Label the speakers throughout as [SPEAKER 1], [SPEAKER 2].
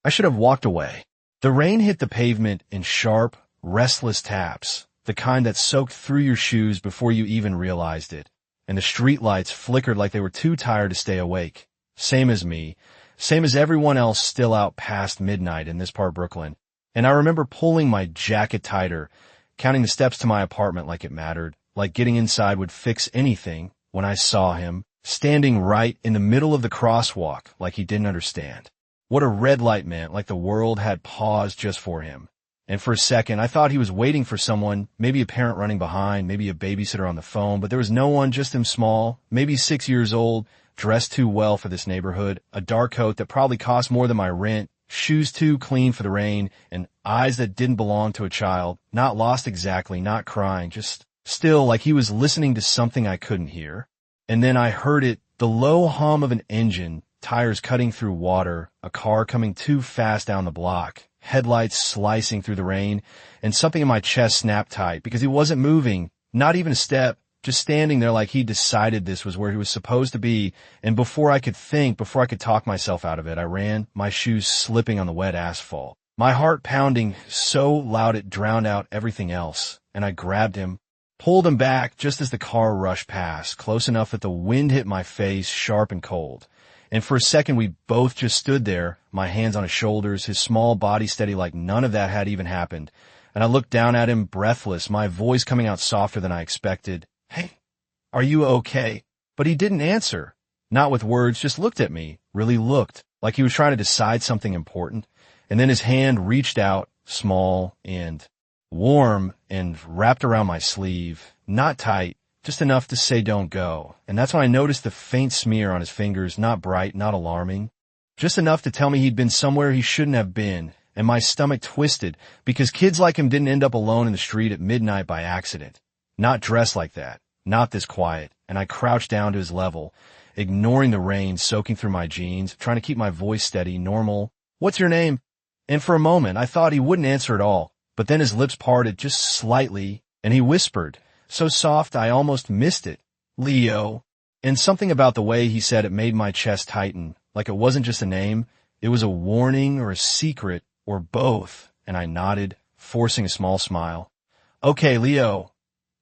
[SPEAKER 1] I should have walked away. The rain hit the pavement in sharp, restless taps, the kind that soaked through your shoes before you even realized it, and the streetlights flickered like they were too tired to stay awake. Same as me, same as everyone else still out past midnight in this part of Brooklyn. And I remember pulling my jacket tighter, counting the steps to my apartment like it mattered, like getting inside would fix anything, when I saw him, standing right in the middle of the crosswalk like he didn't understand. What a red light meant, like the world had paused just for him. And for a second, I thought he was waiting for someone, maybe a parent running behind, maybe a babysitter on the phone, but there was no one, just him small, maybe 6 years old, dressed too well for this neighborhood, a dark coat that probably cost more than my rent, shoes too clean for the rain, and eyes that didn't belong to a child, not lost exactly, not crying, just still like he was listening to something I couldn't hear. And then I heard it, the low hum of an engine, tires cutting through water, a car coming too fast down the block, headlights slicing through the rain, and something in my chest snapped tight because he wasn't moving, not even a step, just standing there like he decided this was where he was supposed to be. And before I could think, before I could talk myself out of it, I ran, my shoes slipping on the wet asphalt, my heart pounding so loud it drowned out everything else. And I grabbed him, pulled him back just as the car rushed past, close enough that the wind hit my face sharp and cold. And for a second, we both just stood there, my hands on his shoulders, his small body steady like none of that had even happened. And I looked down at him, breathless, my voice coming out softer than I expected. Hey, are you okay? But he didn't answer. Not with words, just looked at me, really looked, like he was trying to decide something important. And then his hand reached out, small and warm, and wrapped around my sleeve, not tight, just enough to say don't go. And that's when I noticed the faint smear on his fingers, not bright, not alarming. Just enough to tell me he'd been somewhere he shouldn't have been, and my stomach twisted, because kids like him didn't end up alone in the street at midnight by accident. Not dressed like that, not this quiet, and I crouched down to his level, ignoring the rain soaking through my jeans, trying to keep my voice steady, normal. What's your name? And for a moment, I thought he wouldn't answer at all, but then his lips parted just slightly, and he whispered, so soft I almost missed it, Leo. And something about the way he said it made my chest tighten, like it wasn't just a name, it was a warning or a secret, or both, and I nodded, forcing a small smile. Okay, Leo,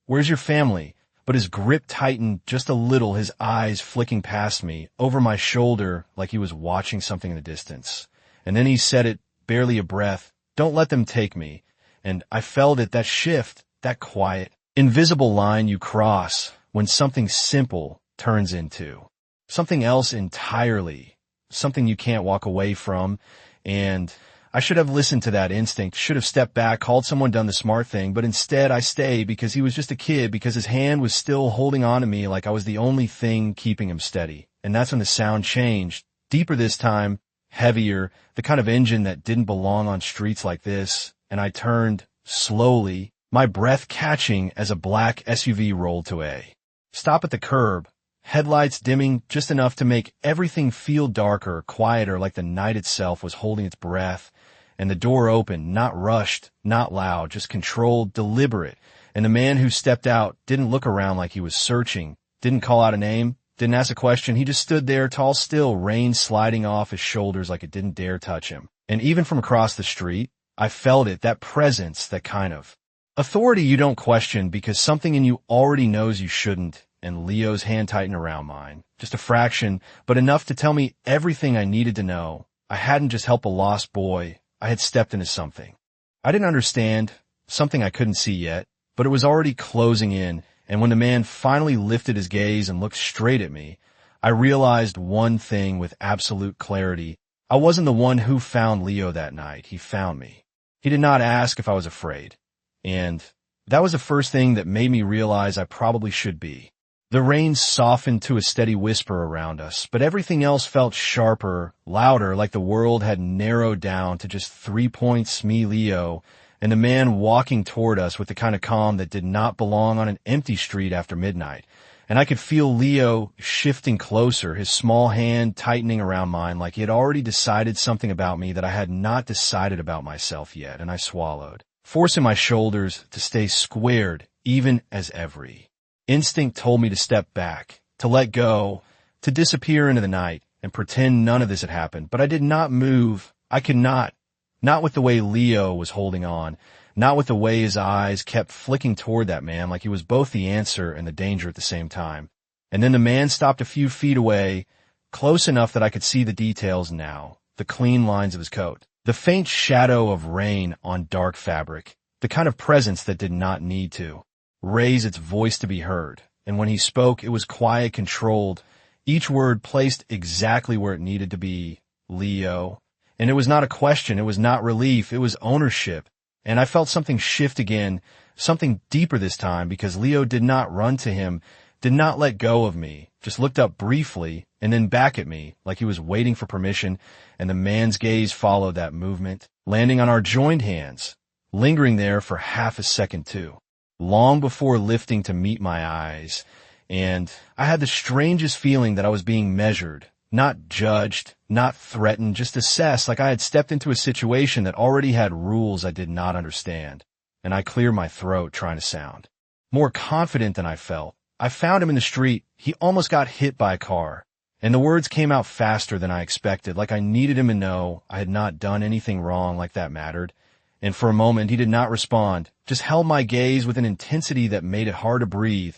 [SPEAKER 1] where's your family? But his grip tightened just a little, his eyes flicking past me, over my shoulder, like he was watching something in the distance. And then he said it, barely a breath, don't let them take me. And I felt it, that shift, that quiet, invisible line you cross when something simple turns into something else entirely, something you can't walk away from. And I should have listened to that instinct, should have stepped back, called someone, done the smart thing, but instead I stayed because he was just a kid, because his hand was still holding on to me like I was the only thing keeping him steady. And that's when the sound changed, deeper this time, heavier, the kind of engine that didn't belong on streets like this. And I turned slowly, my breath catching as a black SUV rolled to a stop at the curb, headlights dimming just enough to make everything feel darker, quieter, like the night itself was holding its breath. And the door opened, not rushed, not loud, just controlled, deliberate. And the man who stepped out didn't look around like he was searching, didn't call out a name, didn't ask a question. He just stood there, tall still, rain sliding off his shoulders like it didn't dare touch him. And even from across the street, I felt it, that presence, that kind of authority you don't question because something in you already knows you shouldn't. And Leo's hand tightened around mine. Just a fraction, but enough to tell me everything I needed to know. I hadn't just helped a lost boy. I had stepped into something. I didn't understand, something I couldn't see yet, but it was already closing in. And when the man finally lifted his gaze and looked straight at me, I realized one thing with absolute clarity. I wasn't the one who found Leo that night. He found me. He did not ask if I was afraid. And that was the first thing that made me realize I probably should be. The rain softened to a steady whisper around us, but everything else felt sharper, louder, like the world had narrowed down to just 3 points, me, Leo, and a man walking toward us with the kind of calm that did not belong on an empty street after midnight. And I could feel Leo shifting closer, his small hand tightening around mine like he had already decided something about me that I had not decided about myself yet, and I swallowed, forcing my shoulders to stay squared, even as every instinct told me to step back, to let go, to disappear into the night, and pretend none of this had happened. But I did not move, I could not. Not with the way Leo was holding on. Not with the way his eyes kept flicking toward that man like he was both the answer and the danger at the same time. And then the man stopped a few feet away, close enough that I could see the details now, the clean lines of his coat, the faint shadow of rain on dark fabric, the kind of presence that did not need to raise its voice to be heard. And when he spoke, it was quiet, controlled, each word placed exactly where it needed to be. Leo. And it was not a question, it was not relief, it was ownership. And I felt something shift again, something deeper this time, because Leo did not run to him, did not let go of me, just looked up briefly and then back at me like he was waiting for permission, and the man's gaze followed that movement, landing on our joined hands, lingering there for half a second too, long before lifting to meet my eyes. And I had the strangest feeling that I was being measured, not judged, not threatened, just assessed, like I had stepped into a situation that already had rules I did not understand. And I cleared my throat trying to sound more confident than I felt. I found him in the street. He almost got hit by a car. And the words came out faster than I expected, like I needed him to know I had not done anything wrong, like that mattered. And for a moment, he did not respond, just held my gaze with an intensity that made it hard to breathe.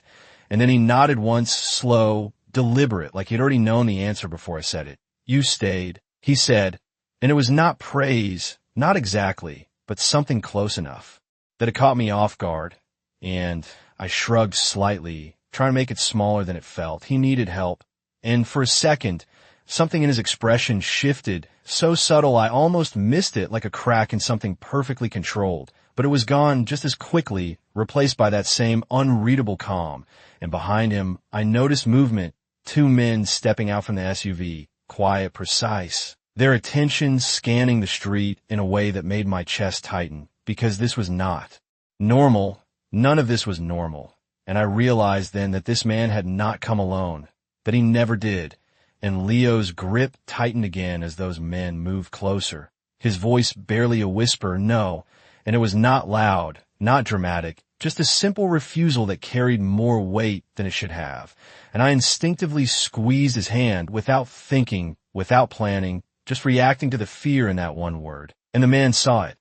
[SPEAKER 1] And then he nodded once, slow, deliberate, like he'd already known the answer before I said it. You stayed, he said, and it was not praise, not exactly, but something close enough that it caught me off guard, and I shrugged slightly, trying to make it smaller than it felt. He needed help, and for a second, something in his expression shifted, so subtle I almost missed it, like a crack in something perfectly controlled, but it was gone just as quickly, replaced by that same unreadable calm, and behind him, I noticed movement, 2 men stepping out from the SUV. Quiet, precise, their attention scanning the street in a way that made my chest tighten, because this was not normal. None of this was normal. And I realized then that this man had not come alone, that he never did. And Leo's grip tightened again as those men moved closer. His voice barely a whisper, no, and it was not loud, not dramatic, just a simple refusal that carried more weight than it should have. And I instinctively squeezed his hand without thinking, without planning, just reacting to the fear in that one word. And the man saw it.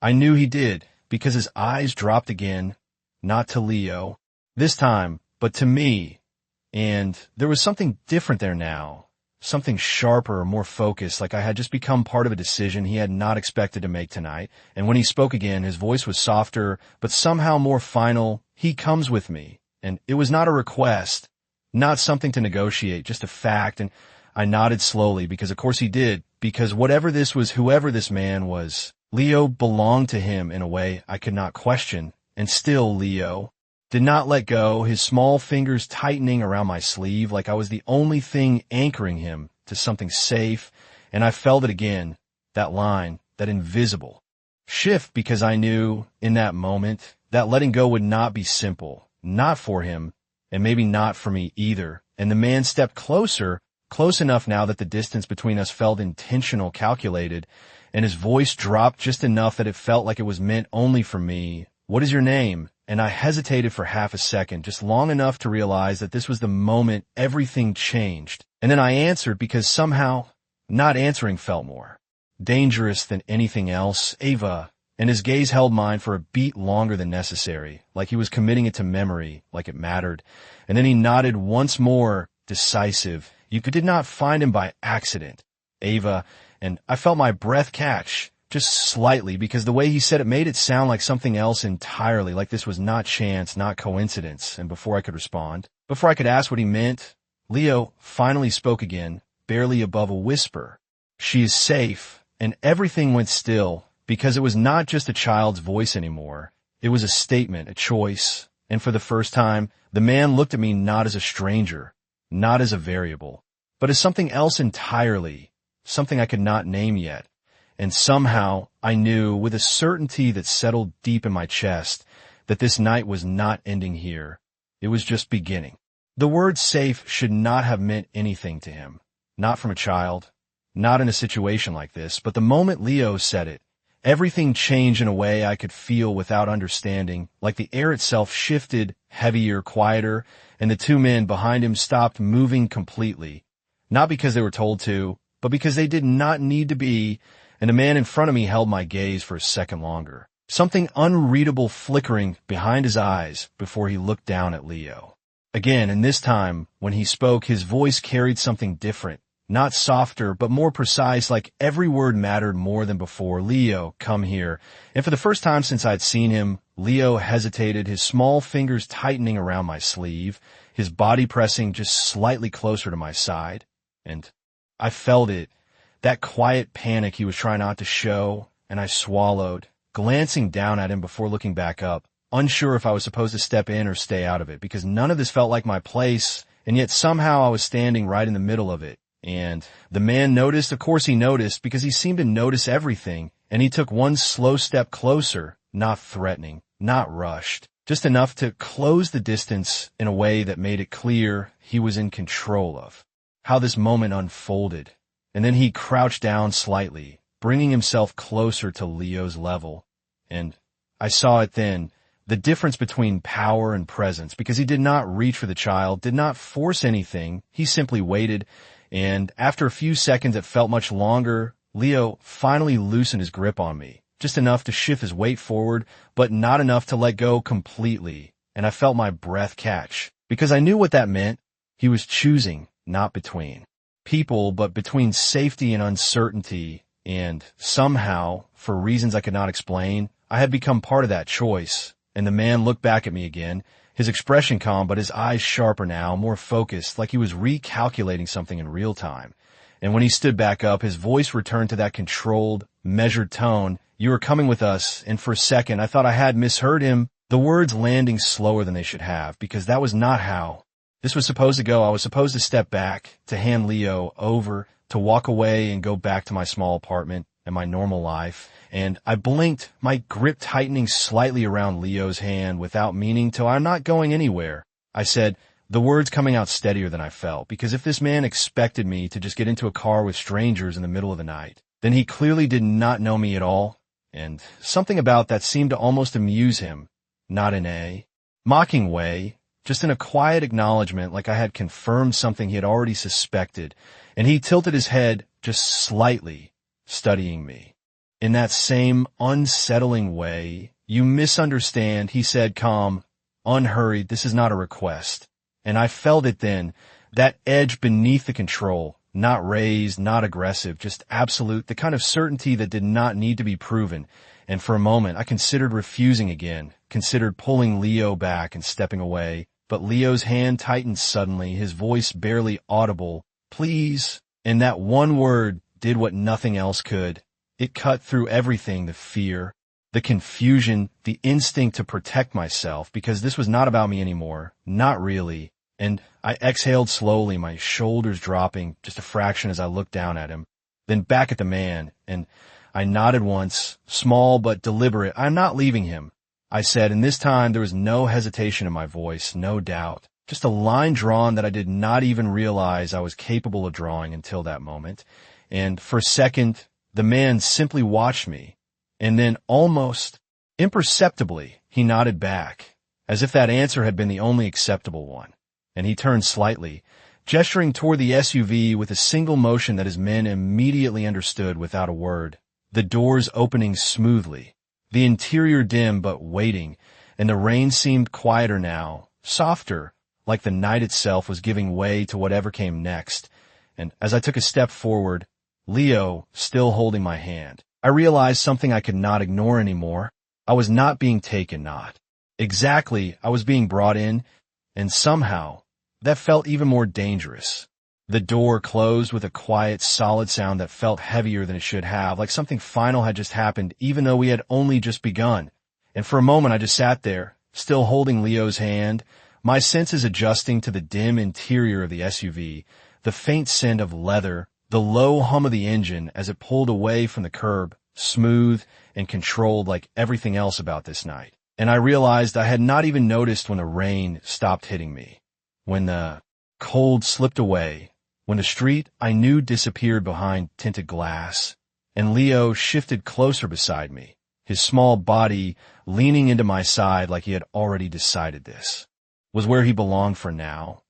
[SPEAKER 1] I knew he did, because his eyes dropped again, not to Leo, this time, but to me. And there was something different there now. Something sharper, more focused, like I had just become part of a decision he had not expected to make tonight. And when he spoke again, his voice was softer, but somehow more final. He comes with me. And it was not a request, not something to negotiate, just a fact. And I nodded slowly, because of course he did, because whatever this was, whoever this man was, Leo belonged to him in a way I could not question. And still Leo did not let go, his small fingers tightening around my sleeve like I was the only thing anchoring him to something safe, and I felt it again, that line, that invisible shift, because I knew, in that moment, that letting go would not be simple, not for him, and maybe not for me either. And the man stepped closer, close enough now that the distance between us felt intentional, calculated, and his voice dropped just enough that it felt like it was meant only for me. What is your name? And I hesitated for half a second, just long enough to realize that this was the moment everything changed. And then I answered, because somehow not answering felt more dangerous than anything else. Ava. And his gaze held mine for a beat longer than necessary, like he was committing it to memory, like it mattered. And then he nodded once more, decisive. You did not find him by accident, Ava. And I felt my breath catch. Just slightly, because the way he said it made it sound like something else entirely, like this was not chance, not coincidence. And before I could respond, before I could ask what he meant, Leo finally spoke again, barely above a whisper. She is safe, and everything went still, because it was not just a child's voice anymore. It was a statement, a choice. And for the first time, the man looked at me not as a stranger, not as a variable, but as something else entirely, something I could not name yet. And somehow I knew, with a certainty that settled deep in my chest, that this night was not ending here. It was just beginning. The word safe should not have meant anything to him. Not from a child. Not in a situation like this. But the moment Leo said it, everything changed in a way I could feel without understanding, like the air itself shifted, heavier, quieter, and the 2 men behind him stopped moving completely. Not because they were told to, but because they did not need to be. and the man in front of me held my gaze for a second longer. Something unreadable flickering behind his eyes before he looked down at Leo. Again, and this time, when he spoke, his voice carried something different. Not softer, but more precise, like every word mattered more than before. "Leo, come here." And for the first time since I'd seen him, Leo hesitated, his small fingers tightening around my sleeve, his body pressing just slightly closer to my side. And I felt it, that quiet panic he was trying not to show, and I swallowed, glancing down at him before looking back up, unsure if I was supposed to step in or stay out of it, because none of this felt like my place, and yet somehow I was standing right in the middle of it. And the man noticed, of course he noticed, because he seemed to notice everything, and he took one slow step closer, not threatening, not rushed, just enough to close the distance in a way that made it clear he was in control of how this moment unfolded. And then he crouched down slightly, bringing himself closer to Leo's level. And I saw it then, the difference between power and presence, because he did not reach for the child, did not force anything, he simply waited, and after a few seconds that felt much longer, Leo finally loosened his grip on me, just enough to shift his weight forward, but not enough to let go completely, and I felt my breath catch, because I knew what that meant. He was choosing, not between people, but between safety and uncertainty, and somehow, for reasons I could not explain, I had become part of that choice. And the man looked back at me again, his expression calm, but his eyes sharper now, more focused, like he was recalculating something in real time. And when he stood back up, his voice returned to that controlled, measured tone. "You are coming with us," and for a second I thought I had misheard him, the words landing slower than they should have, because that was not how this was supposed to go. I was supposed to step back, to hand Leo over, to walk away and go back to my small apartment and my normal life. And I blinked, my grip tightening slightly around Leo's hand without meaning to. "I'm not going anywhere," I said, the words coming out steadier than I felt, because if this man expected me to just get into a car with strangers in the middle of the night, then he clearly did not know me at all, and something about that seemed to almost amuse him, not in a mocking way, just in a quiet acknowledgement, like I had confirmed something he had already suspected, and he tilted his head just slightly, studying me. In that same unsettling way, "You misunderstand," he said, calm, unhurried. "This is not a request." And I felt it then, that edge beneath the control, not raised, not aggressive, just absolute, the kind of certainty that did not need to be proven. And for a moment, I considered refusing again, considered pulling Leo back and stepping away. But Leo's hand tightened suddenly, his voice barely audible. "Please." And that one word did what nothing else could. It cut through everything, the fear, the confusion, the instinct to protect myself, because this was not about me anymore, not really. And I exhaled slowly, my shoulders dropping just a fraction as I looked down at him, then back at the man, and I nodded once, small but deliberate. "I'm not leaving him," I said, and this time there was no hesitation in my voice, no doubt, just a line drawn that I did not even realize I was capable of drawing until that moment. And for a second, the man simply watched me, and then almost imperceptibly, he nodded back, as if that answer had been the only acceptable one. And he turned slightly, gesturing toward the SUV with a single motion that his men immediately understood without a word. The doors opening smoothly, the interior dim but waiting, and the rain seemed quieter now, softer, like the night itself was giving way to whatever came next. And as I took a step forward, Leo still holding my hand, I realized something I could not ignore anymore. I was not being taken, not. Exactly, I was being brought in, and somehow, that felt even more dangerous. The door closed with a quiet, solid sound that felt heavier than it should have, like something final had just happened, even though we had only just begun. And for a moment I just sat there, still holding Leo's hand, my senses adjusting to the dim interior of the SUV, the faint scent of leather, the low hum of the engine as it pulled away from the curb, smooth and controlled like everything else about this night. And I realized I had not even noticed when the rain stopped hitting me, when the cold slipped away, when the street I knew disappeared behind tinted glass, and Leo shifted closer beside me, his small body leaning into my side like he had already decided this was where he belonged for now.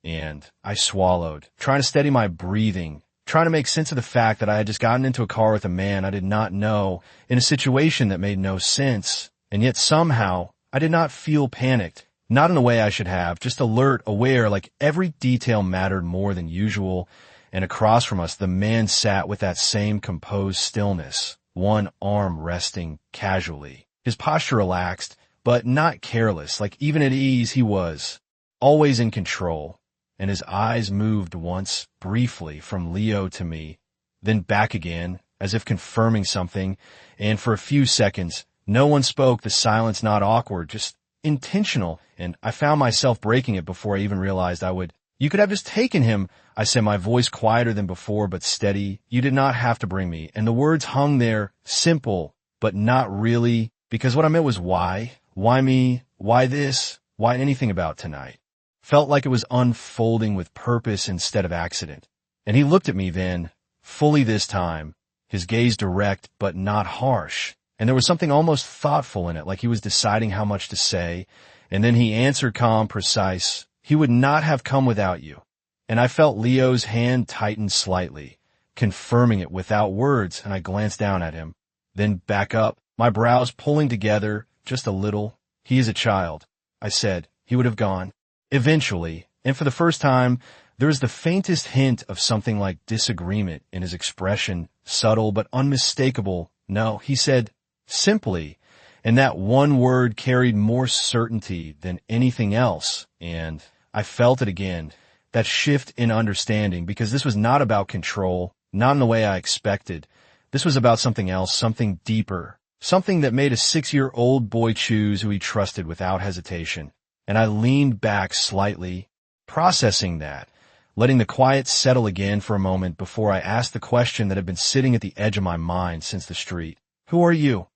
[SPEAKER 1] And I swallowed, trying to steady my breathing, trying to make sense of the fact that I had just gotten into a car with a man I did not know in a situation that made no sense, and yet somehow I did not feel panicked. Not in the way I should have, just alert, aware, like every detail mattered more than usual, and across from us the man sat with that same composed stillness, one arm resting casually. His posture relaxed, but not careless, like even at ease he was, always in control, and his eyes moved once, briefly, from Leo to me, then back again, as if confirming something, and for a few seconds, no one spoke, the silence not awkward, just intentional, and I found myself breaking it before I even realized I would. You could have just taken him, I said, my voice quieter than before but steady. You did not have to bring me, and the words hung there, simple, but not really, because what I meant was why? Why me? Why this? Why anything about tonight? Felt like it was unfolding with purpose instead of accident. And he looked at me then, fully this time, his gaze direct but not harsh. And there was something almost thoughtful in it, like he was deciding how much to say. And then he answered calm, precise. He would not have come without you. And I felt Leo's hand tighten slightly, confirming it without words, and I glanced down at him. Then back up, my brows pulling together just a little. He is a child, I said. He would have gone. Eventually, and for the first time, there was the faintest hint of something like disagreement in his expression, subtle but unmistakable. No, he said, simply, and that one word carried more certainty than anything else, and I felt it again, that shift in understanding, because this was not about control, not in the way I expected. This was about something else, something deeper, something that made a 6-year-old boy choose who he trusted without hesitation. And I leaned back slightly, processing that, letting the quiet settle again for a moment before I asked the question that had been sitting at the edge of my mind since the street. Who are you?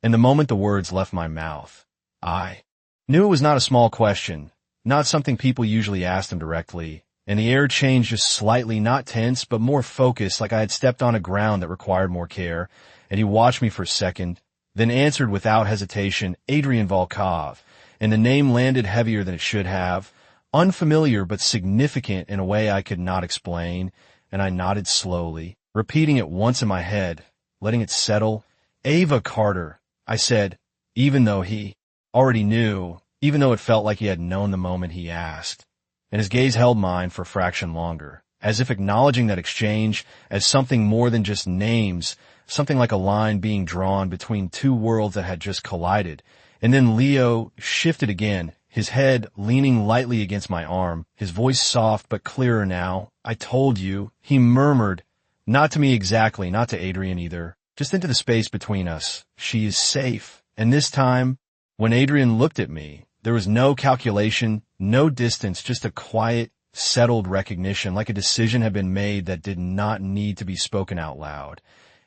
[SPEAKER 1] And the moment the words left my mouth, I knew it was not a small question, not something people usually asked him directly, and the air changed just slightly, not tense, but more focused, like I had stepped on a ground that required more care, and he watched me for a second, then answered without hesitation, Adrian Volkov, and the name landed heavier than it should have, unfamiliar but significant in a way I could not explain, and I nodded slowly, repeating it once in my head, letting it settle. Ava Carter, I said, even though he already knew, even though it felt like he had known the moment he asked. And his gaze held mine for a fraction longer, as if acknowledging that exchange as something more than just names, something like a line being drawn between two worlds that had just collided. And then Leo shifted again, his head leaning lightly against my arm, his voice soft but clearer now. I told you, he murmured, not to me exactly, not to Adrian either, just into the space between us. She is safe. And this time, when Adrian looked at me, there was no calculation, no distance, just a quiet, settled recognition, like a decision had been made that did not need to be spoken out loud.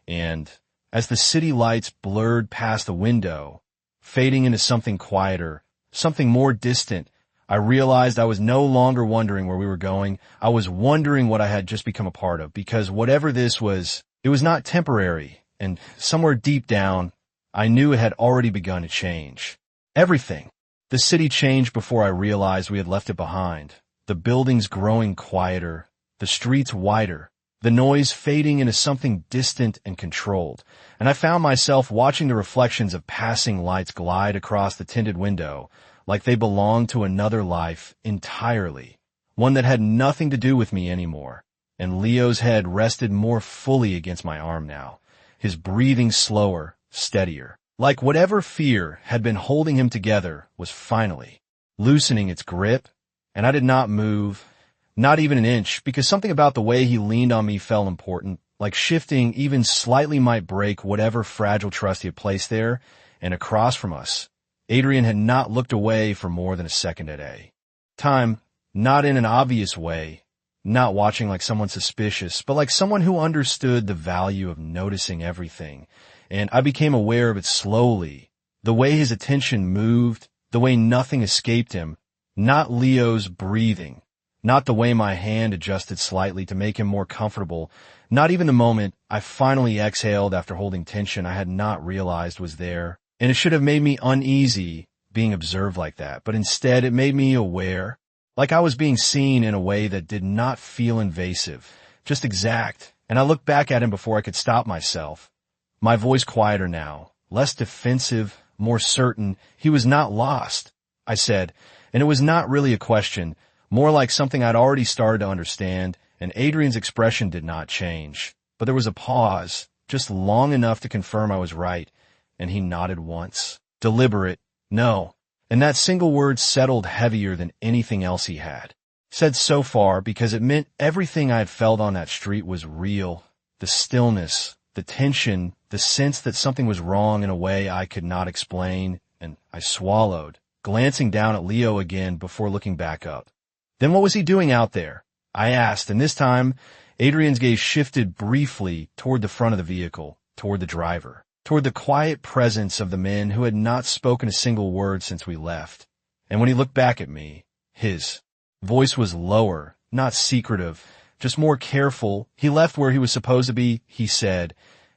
[SPEAKER 1] And as the city lights blurred past the window, fading into something quieter, something more distant, I realized I was no longer wondering where we were going. I was wondering what I had just become a part of, because whatever this was, it was not temporary, and somewhere deep down, I knew it had already begun to change. Everything. The city changed before I realized we had left it behind. The buildings growing quieter, the streets wider, the noise fading into something distant and controlled, and I found myself watching the reflections of passing lights glide across the tinted window, like they belonged to another life entirely, one that had nothing to do with me anymore. And Leo's head rested more fully against my arm now, his breathing slower, steadier, like whatever fear had been holding him together was finally loosening its grip, and I did not move, not even an inch, because something about the way he leaned on me felt important, like shifting even slightly might break whatever fragile trust he had placed there, and across from us, Adrian had not looked away for more than a second at a time, not in an obvious way, not watching like someone suspicious, but like someone who understood the value of noticing everything, and I became aware of it slowly, the way his attention moved, the way nothing escaped him, not Leo's breathing, not the way my hand adjusted slightly to make him more comfortable, not even the moment I finally exhaled after holding tension I had not realized was there. And it should have made me uneasy being observed like that, but instead it made me aware, like I was being seen in a way that did not feel invasive, just exact, and I looked back at him before I could stop myself. My voice quieter now, less defensive, more certain. He was not lost, I said, and it was not really a question, more like something I'd already started to understand, and Adrian's expression did not change. But there was a pause, just long enough to confirm I was right, and he nodded once. Deliberate, no. And that single word settled heavier than anything else he had said so far, because it meant everything I had felt on that street was real. The stillness, the tension, the sense that something was wrong in a way I could not explain, and I swallowed, glancing down at Leo again before looking back up. Then what was he doing out there? I asked, and this time, Adrian's gaze shifted briefly toward the front of the vehicle, toward the driver, toward the quiet presence of the men who had not spoken a single word since we left. And when he looked back at me, his voice was lower, not secretive, just more careful. He left where he was supposed to be, he said,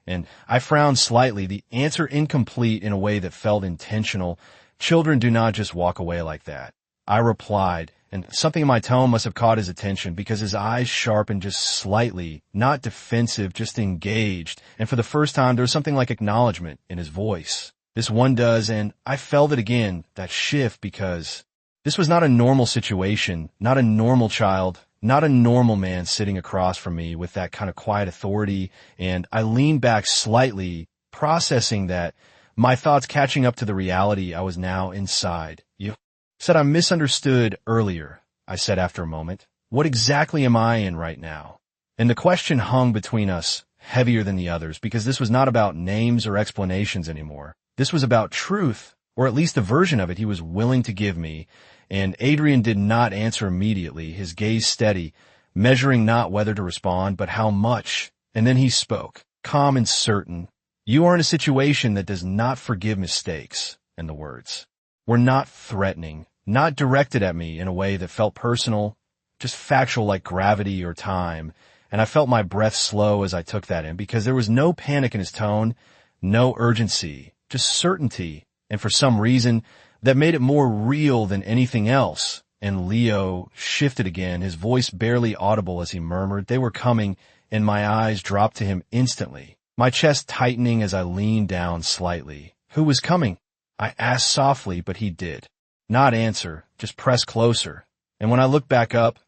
[SPEAKER 1] and I frowned slightly, the answer incomplete in a way that felt intentional. Children do not just walk away like that. I replied, and something in my tone must have caught his attention because his eyes sharpened just slightly, not defensive, just engaged, and for the first time there was something like acknowledgement in his voice. This one does, and I felt it again, that shift, because this was not a normal situation, not a normal child, not a normal man sitting across from me with that kind of quiet authority, and I leaned back slightly, processing that, my thoughts catching up to the reality I was now inside. You said I misunderstood earlier, I said after a moment. What exactly am I in right now? And the question hung between us, heavier than the others, because this was not about names or explanations anymore. This was about truth, or at least a version of it he was willing to give me, and Adrian did not answer immediately, his gaze steady, measuring not whether to respond, but how much. And then he spoke, calm and certain. You are in a situation that does not forgive mistakes, and the words were not threatening, not directed at me in a way that felt personal, just factual like gravity or time, and I felt my breath slow as I took that in, because there was no panic in his tone, no urgency, just certainty, and for some reason, that made it more real than anything else. And Leo shifted again, his voice barely audible as he murmured, they were coming, and my eyes dropped to him instantly, my chest tightening as I leaned down slightly. Who was coming? I asked softly, but he did not answer, just press closer. And when I looked back up,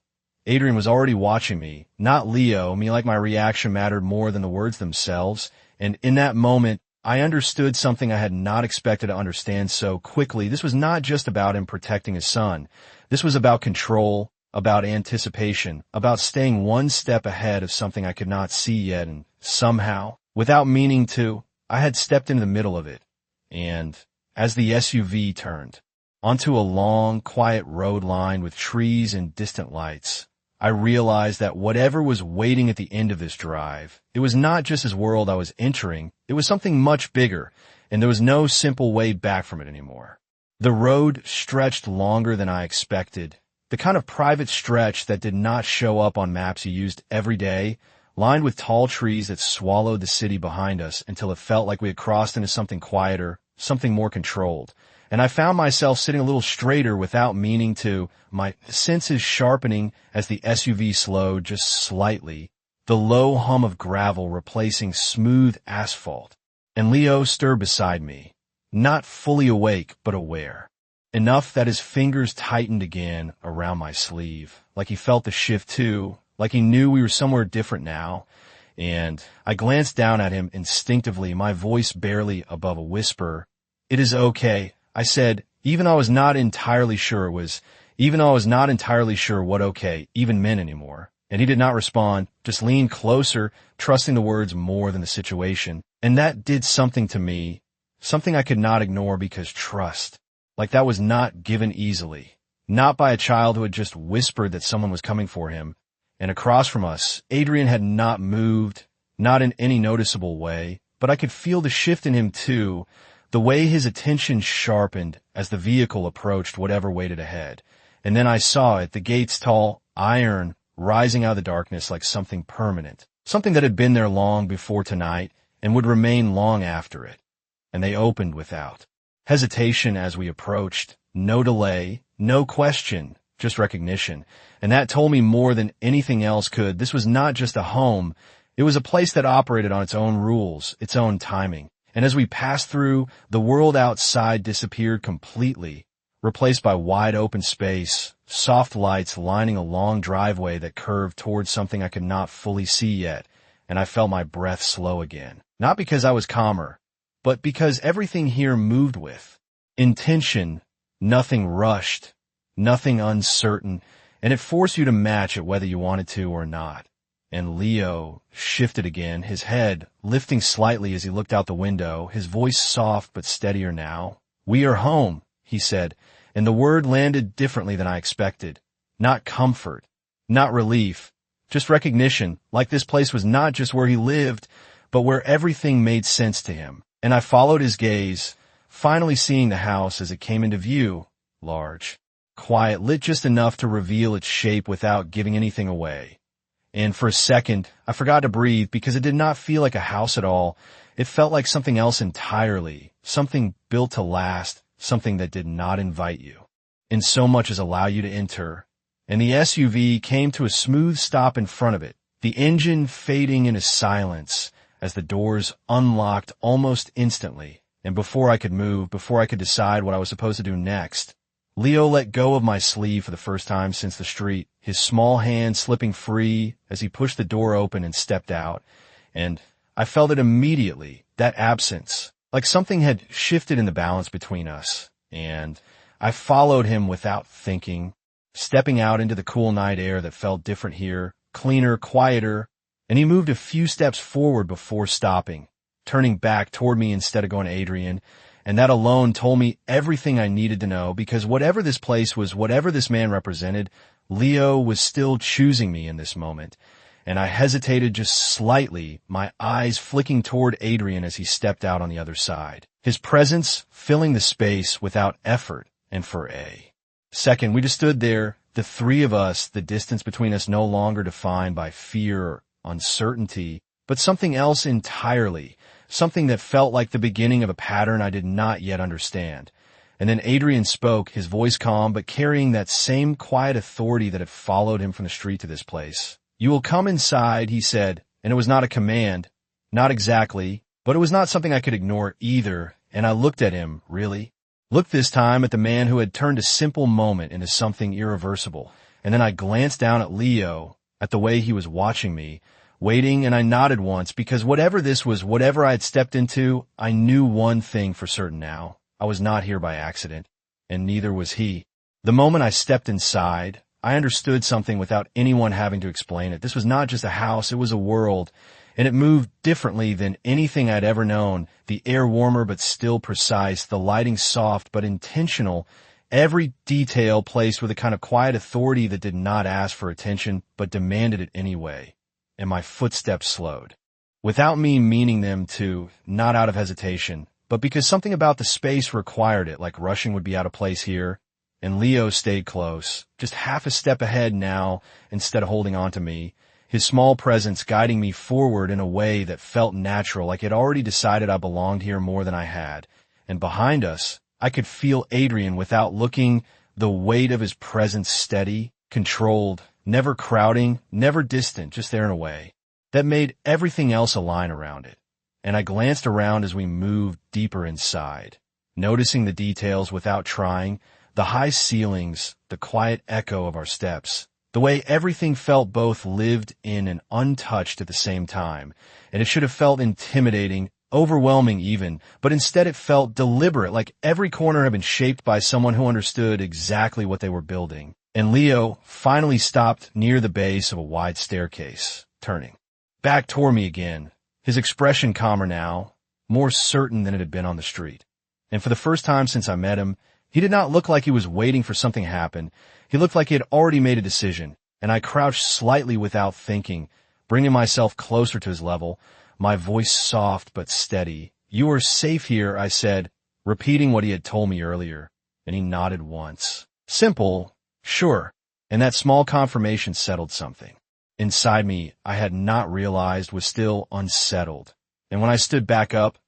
[SPEAKER 1] Adrian was already watching me, not Leo, me like my reaction mattered more than the words themselves. And in that moment, I understood something I had not expected to understand so quickly. This was not just about him protecting his son. This was about control, about anticipation, about staying one step ahead of something I could not see yet, and somehow, without meaning to, I had stepped into the middle of it. And as the SUV turned onto a long, quiet road line with trees and distant lights, I realized that whatever was waiting at the end of this drive, it was not just his world I was entering, it was something much bigger, and there was no simple way back from it anymore. The road stretched longer than I expected, the kind of private stretch that did not show up on maps you used every day, lined with tall trees that swallowed the city behind us until it felt like we had crossed into something quieter, something more controlled. And I found myself sitting a little straighter without meaning to, my senses sharpening as the SUV slowed just slightly, the low hum of gravel replacing smooth asphalt. And Leo stirred beside me, not fully awake but aware, enough that his fingers tightened again around my sleeve, like he felt the shift too, like he knew we were somewhere different now. And I glanced down at him instinctively, my voice barely above a whisper. It is okay, I said, even though I was not entirely sure what okay even meant anymore. And he did not respond, just leaned closer, trusting the words more than the situation. And that did something to me, something I could not ignore, because trust, like that was not given easily. Not by a child who had just whispered that someone was coming for him. And across from us, Adrian had not moved, not in any noticeable way, but I could feel the shift in him too, the way his attention sharpened as the vehicle approached whatever waited ahead. And then I saw it, the gate's tall iron rising out of the darkness like something permanent, something that had been there long before tonight and would remain long after it. And they opened without hesitation as we approached, no delay, no question, just recognition. And that told me more than anything else could. This was not just a home. It was a place that operated on its own rules, its own timing. And as we passed through, the world outside disappeared completely, replaced by wide open space, soft lights lining a long driveway that curved towards something I could not fully see yet, and I felt my breath slow again. Not because I was calmer, but because everything here moved with intention, nothing rushed, nothing uncertain, and it forced you to match it whether you wanted to or not. And Leo shifted again, his head lifting slightly as he looked out the window, his voice soft but steadier now. "We are home," he said, and the word landed differently than I expected. Not comfort, not relief, just recognition, like this place was not just where he lived, but where everything made sense to him. And I followed his gaze, finally seeing the house as it came into view, large, quiet, lit just enough to reveal its shape without giving anything away. And for a second, I forgot to breathe because it did not feel like a house at all. It felt like something else entirely, something built to last, something that did not invite you, in so much as allow you to enter. And the SUV came to a smooth stop in front of it, the engine fading into silence as the doors unlocked almost instantly. And before I could move, before I could decide what I was supposed to do next, Leo let go of my sleeve for the first time since the street, his small hand slipping free as he pushed the door open and stepped out. And I felt it immediately, that absence, like something had shifted in the balance between us. And I followed him without thinking, stepping out into the cool night air that felt different here, cleaner, quieter, and he moved a few steps forward before stopping, turning back toward me instead of going to Adrian. And that alone told me everything I needed to know, because whatever this place was, whatever this man represented, Leo was still choosing me in this moment. And I hesitated just slightly, my eyes flicking toward Adrian as he stepped out on the other side, his presence filling the space without effort. And for a second, we just stood there, the three of us, the distance between us no longer defined by fear or uncertainty, but something else entirely. Something that felt like the beginning of a pattern I did not yet understand. And then Adrian spoke, his voice calm, but carrying that same quiet authority that had followed him from the street to this place. "You will come inside," he said, and it was not a command. Not exactly, but it was not something I could ignore either. And I looked at him, really. Looked this time at the man who had turned a simple moment into something irreversible. And then I glanced down at Leo, at the way he was watching me, waiting, and I nodded once, because whatever this was, whatever I had stepped into, I knew one thing for certain now. I was not here by accident, and neither was he. The moment I stepped inside, I understood something without anyone having to explain it. This was not just a house, it was a world, and it moved differently than anything I'd ever known. The air warmer but still precise, the lighting soft but intentional, every detail placed with a kind of quiet authority that did not ask for attention but demanded it anyway. And my footsteps slowed, without me meaning them to, not out of hesitation, but because something about the space required it, like rushing would be out of place here. And Leo stayed close, just half a step ahead now instead of holding on to me, his small presence guiding me forward in a way that felt natural, like it already decided I belonged here more than I had. And behind us, I could feel Adrian without looking, the weight of his presence steady, controlled, never crowding, never distant, just there in a way that made everything else align around it. And I glanced around as we moved deeper inside, noticing the details without trying, the high ceilings, the quiet echo of our steps, the way everything felt both lived in and untouched at the same time. And it should have felt intimidating, overwhelming even, but instead it felt deliberate, like every corner had been shaped by someone who understood exactly what they were building. And Leo finally stopped near the base of a wide staircase, turning back toward me again, his expression calmer now, more certain than it had been on the street. And for the first time since I met him, he did not look like he was waiting for something to happen. He looked like he had already made a decision, and I crouched slightly without thinking, bringing myself closer to his level, my voice soft but steady. "You are safe here," I said, repeating what he had told me earlier, and he nodded once. Simple, sure, and that small confirmation settled something. Inside me, I had not realized was still unsettled. And when I stood back up,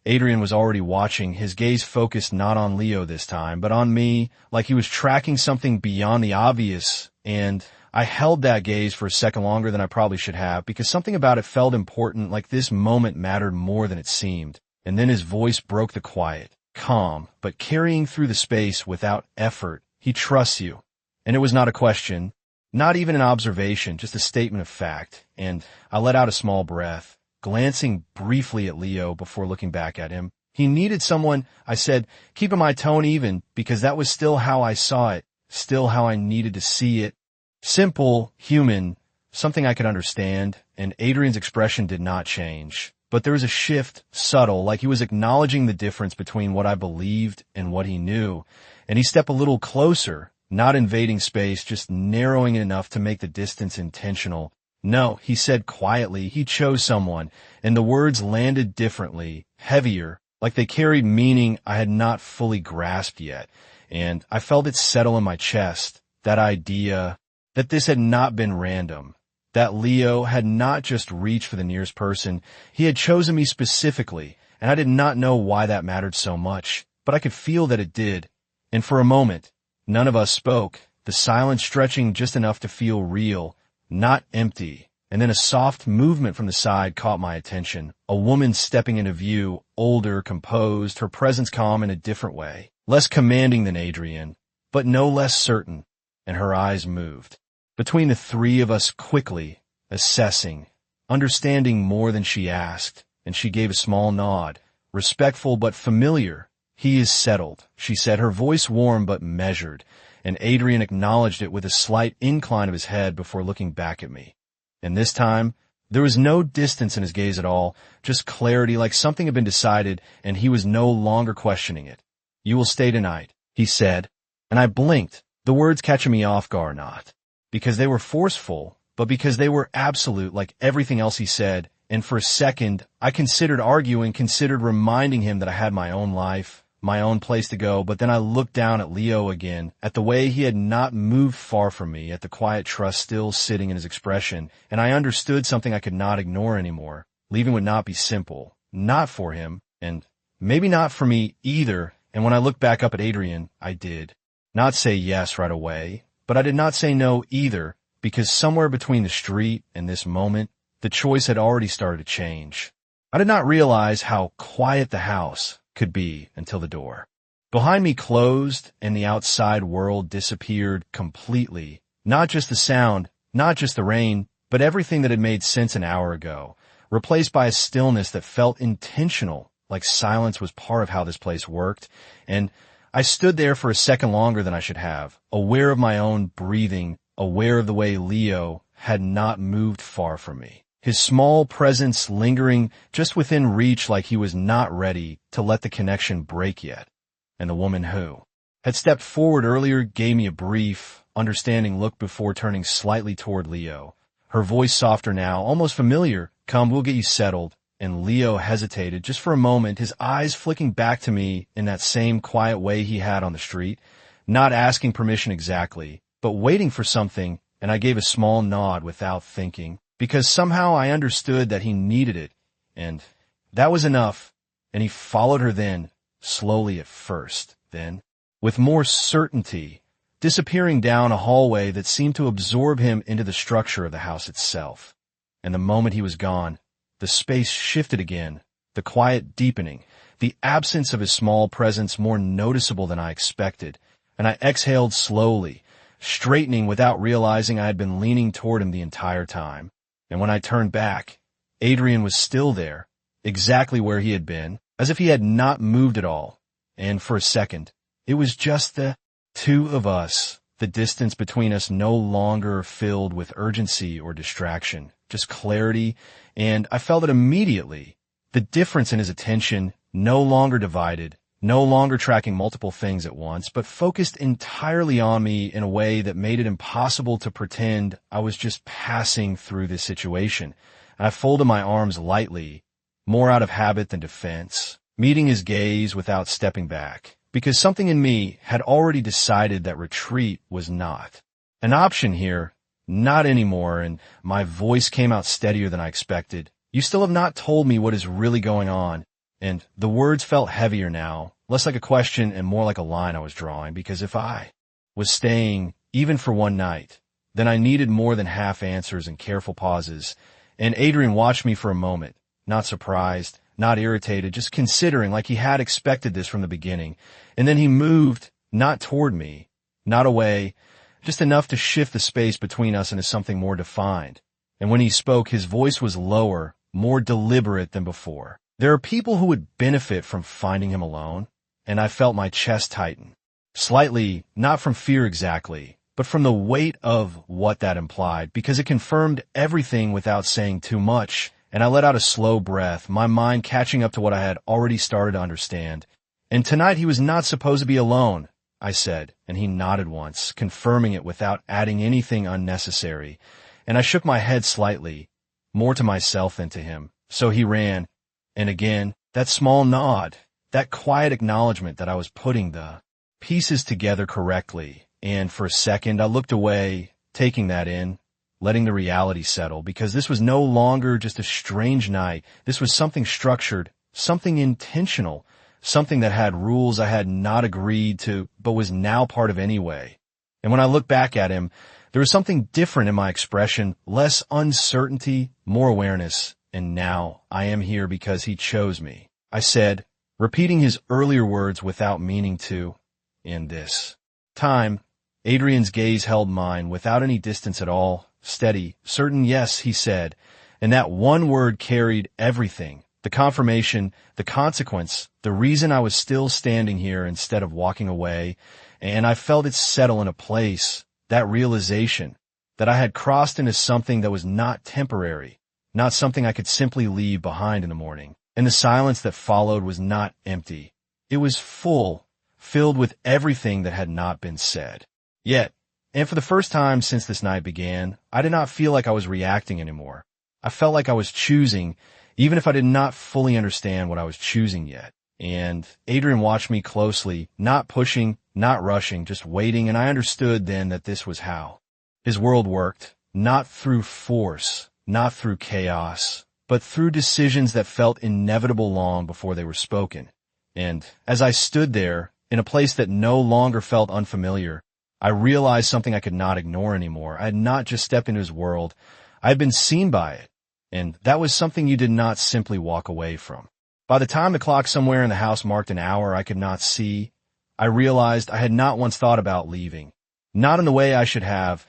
[SPEAKER 1] Adrian was already watching, his gaze focused not on Leo this time, but on me, like he was tracking something beyond the obvious, and I held that gaze for a second longer than I probably should have, because something about it felt important, like this moment mattered more than it seemed. And then his voice broke the quiet, calm, but carrying through the space without effort. He trusts you. And it was not a question, not even an observation, just a statement of fact. And I let out a small breath, glancing briefly at Leo before looking back at him. He needed someone, I said, keeping my tone even, because that was still how I saw it, still how I needed to see it. Simple, human, something I could understand, and Adrian's expression did not change. But there was a shift, subtle, like he was acknowledging the difference between what I believed and what he knew. And he stepped a little closer, not invading space, just narrowing it enough to make the distance intentional. No, he said quietly, he chose someone, and the words landed differently, heavier, like they carried meaning I had not fully grasped yet. And I felt it settle in my chest, that idea that this had not been random, that Leo had not just reached for the nearest person, he had chosen me specifically, and I did not know why that mattered so much, but I could feel that it did. And for a moment, none of us spoke, the silence stretching just enough to feel real, not empty. And then a soft movement from the side caught my attention. A woman stepping into view, older, composed, her presence calm in a different way. Less commanding than Adrian, but no less certain. And her eyes moved. Between the three of us quickly, assessing, understanding more than she asked, and she gave a small nod, respectful but familiar. He is settled, she said, her voice warm but measured, and Adrian acknowledged it with a slight incline of his head before looking back at me. And this time, there was no distance in his gaze at all, just clarity, like something had been decided, and he was no longer questioning it. You will stay tonight, he said, and I blinked, the words catching me off guard not, because they were forceful, but because they were absolute, like everything else he said, and for a second, I considered arguing, considered reminding him that I had my own life, my own place to go, but then I looked down at Leo again, at the way he had not moved far from me, at the quiet trust still sitting in his expression, and I understood something I could not ignore anymore. Leaving would not be simple, not for him, and maybe not for me either, and when I looked back up at Adrian, I did. Not say yes right away, but I did not say no either, because somewhere between the street and this moment, the choice had already started to change. I did not realize how quiet the house could be until the door behind me closed and the outside world disappeared completely. Not just the sound, not just the rain, but everything that had made sense an hour ago, replaced by a stillness that felt intentional, like silence was part of how this place worked. And I stood there for a second longer than I should have, aware of my own breathing, aware of the way Leo had not moved far from me. His small presence lingering just within reach, like he was not ready to let the connection break yet. And the woman who had stepped forward earlier gave me a brief, understanding look before turning slightly toward Leo. Her voice softer now, almost familiar. Come, we'll get you settled. And Leo hesitated just for a moment, his eyes flicking back to me in that same quiet way he had on the street, not asking permission exactly, but waiting for something, and I gave a small nod without thinking. Because somehow I understood that he needed it, and that was enough, and he followed her then, slowly at first, then, with more certainty, disappearing down a hallway that seemed to absorb him into the structure of the house itself. And the moment he was gone, the space shifted again, the quiet deepening, the absence of his small presence more noticeable than I expected, and I exhaled slowly, straightening without realizing I had been leaning toward him the entire time. And when I turned back, Adrian was still there, exactly where he had been, as if he had not moved at all. And for a second, it was just the two of us, the distance between us no longer filled with urgency or distraction, just clarity, and I felt it immediately. The difference in his attention, no longer divided, no longer tracking multiple things at once, but focused entirely on me in a way that made it impossible to pretend I was just passing through this situation. And I folded my arms lightly, more out of habit than defense, meeting his gaze without stepping back, because something in me had already decided that retreat was not an option here, not anymore, and my voice came out steadier than I expected. You still have not told me what is really going on. And the words felt heavier now, less like a question and more like a line I was drawing, because if I was staying, even for one night, then I needed more than half answers and careful pauses. And Adrian watched me for a moment, not surprised, not irritated, just considering like he had expected this from the beginning. And then he moved, not toward me, not away, just enough to shift the space between us into something more defined. And when he spoke, his voice was lower, more deliberate than before. There are people who would benefit from finding him alone, and I felt my chest tighten. Slightly, not from fear exactly, but from the weight of what that implied, because it confirmed everything without saying too much, and I let out a slow breath, my mind catching up to what I had already started to understand. And tonight he was not supposed to be alone, I said, and he nodded once, confirming it without adding anything unnecessary. And I shook my head slightly, more to myself than to him. So he ran. And again, that small nod, that quiet acknowledgement that I was putting the pieces together correctly. And for a second, I looked away, taking that in, letting the reality settle, because this was no longer just a strange night. This was something structured, something intentional, something that had rules I had not agreed to, but was now part of anyway. And when I looked back at him, there was something different in my expression, less uncertainty, more awareness. And now I am here because he chose me, I said, repeating his earlier words without meaning to. In this time, Adrian's gaze held mine without any distance at all, steady, certain. Yes, he said, and that one word carried everything, the confirmation, the consequence, the reason I was still standing here instead of walking away, and I felt it settle in a place, that realization, that I had crossed into something that was not temporary, not something I could simply leave behind in the morning. And the silence that followed was not empty. It was full, filled with everything that had not been said. Yet, and for the first time since this night began, I did not feel like I was reacting anymore. I felt like I was choosing, even if I did not fully understand what I was choosing yet. And Adrian watched me closely, not pushing, not rushing, just waiting, and I understood then that this was how his world worked, not through force, not through chaos, but through decisions that felt inevitable long before they were spoken. And as I stood there, in a place that no longer felt unfamiliar, I realized something I could not ignore anymore. I had not just stepped into his world, I had been seen by it, and that was something you did not simply walk away from. By the time the clock somewhere in the house marked an hour I could not see, I realized I had not once thought about leaving. Not in the way I should have,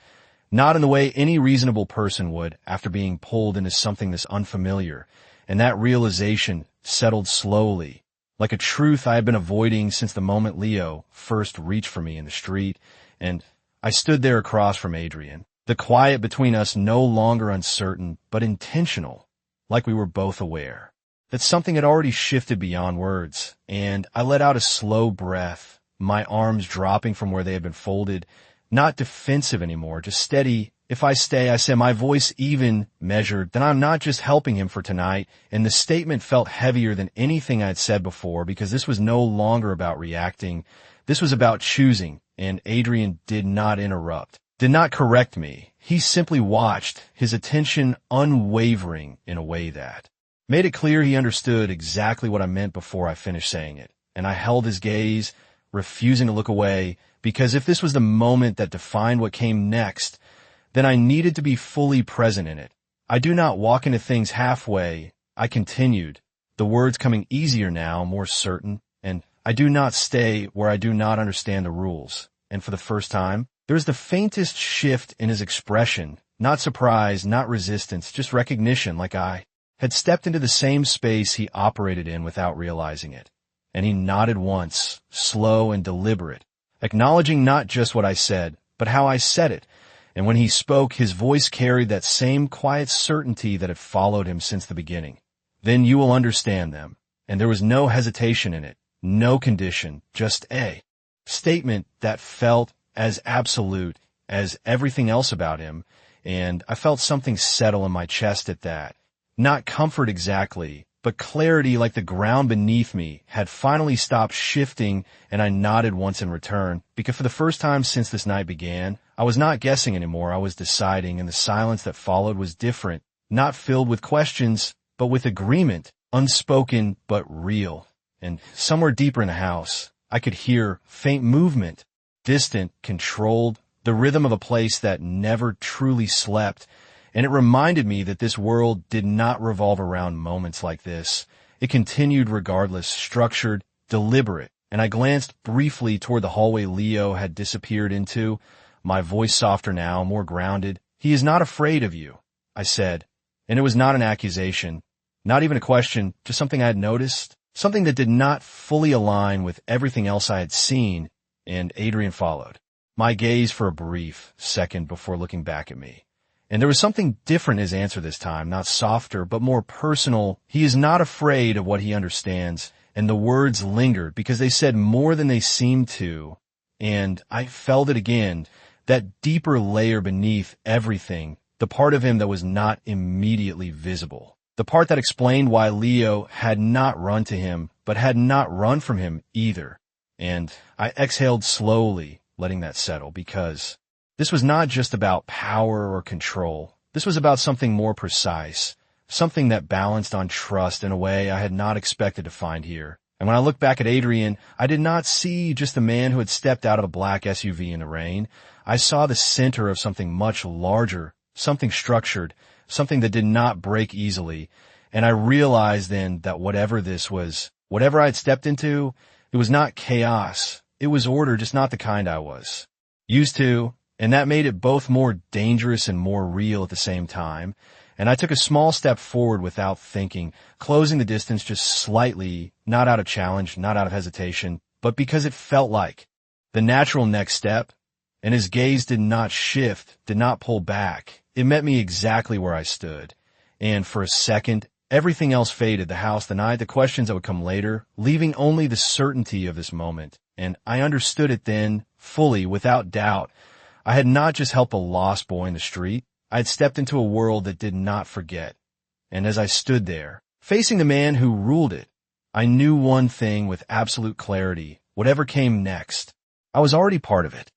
[SPEAKER 1] not in the way any reasonable person would after being pulled into something this unfamiliar, and that realization settled slowly, like a truth I had been avoiding since the moment Leo first reached for me in the street, and I stood there across from Adrian, the quiet between us no longer uncertain, but intentional, like we were both aware that something had already shifted beyond words, and I let out a slow breath, my arms dropping from where they had been folded, not defensive anymore, just steady. If I stay, I said, my voice even measured, then I'm not just helping him for tonight, and the statement felt heavier than anything I'd said before, because this was no longer about reacting, this was about choosing, and Adrian did not interrupt, did not correct me. He simply watched, his attention unwavering in a way that made it clear he understood exactly what I meant before I finished saying it, and I held his gaze, refusing to look away, because if this was the moment that defined what came next, then I needed to be fully present in it. I do not walk into things halfway, I continued, the words coming easier now, more certain, and I do not stay where I do not understand the rules. And for the first time, there was the faintest shift in his expression, not surprise, not resistance, just recognition, like I had stepped into the same space he operated in without realizing it. And he nodded once, slow and deliberate, acknowledging not just what I said, but how I said it. And when he spoke, his voice carried that same quiet certainty that had followed him since the beginning. Then you will understand them. And there was no hesitation in it, no condition, just a statement that felt as absolute as everything else about him, and I felt something settle in my chest at that. Not comfort exactly, but clarity, like the ground beneath me had finally stopped shifting, and I nodded once in return, because for the first time since this night began, I was not guessing anymore, I was deciding, and the silence that followed was different, not filled with questions, but with agreement, unspoken but real. And somewhere deeper in the house, I could hear faint movement, distant, controlled, the rhythm of a place that never truly slept. And it reminded me that this world did not revolve around moments like this. It continued regardless, structured, deliberate. And I glanced briefly toward the hallway Leo had disappeared into, my voice softer now, more grounded. "He is not afraid of you," I said. And it was not an accusation, not even a question, just something I had noticed, something that did not fully align with everything else I had seen, and Adrian followed. My gaze for a brief second before looking back at me. And there was something different in his answer this time, not softer, but more personal. He is not afraid of what he understands. And the words lingered because they said more than they seemed to. And I felt it again, that deeper layer beneath everything, the part of him that was not immediately visible. The part that explained why Leo had not run to him, but had not run from him either. And I exhaled slowly, letting that settle, because this was not just about power or control. This was about something more precise, something that balanced on trust in a way I had not expected to find here. And when I looked back at Adrian, I did not see just a man who had stepped out of a black SUV in the rain. I saw the center of something much larger, something structured, something that did not break easily. And I realized then that whatever this was, whatever I had stepped into, it was not chaos. It was order, just not the kind I was used to. And that made it both more dangerous and more real at the same time. And I took a small step forward without thinking, closing the distance just slightly, not out of challenge, not out of hesitation, but because it felt like the natural next step. And his gaze did not shift, did not pull back. It met me exactly where I stood. And for a second, everything else faded, the house, the night, the questions that would come later, leaving only the certainty of this moment. And I understood it then, fully, without doubt. I had not just helped a lost boy in the street. I had stepped into a world that did not forget. And as I stood there, facing the man who ruled it, I knew one thing with absolute clarity. Whatever came next, I was already part of it.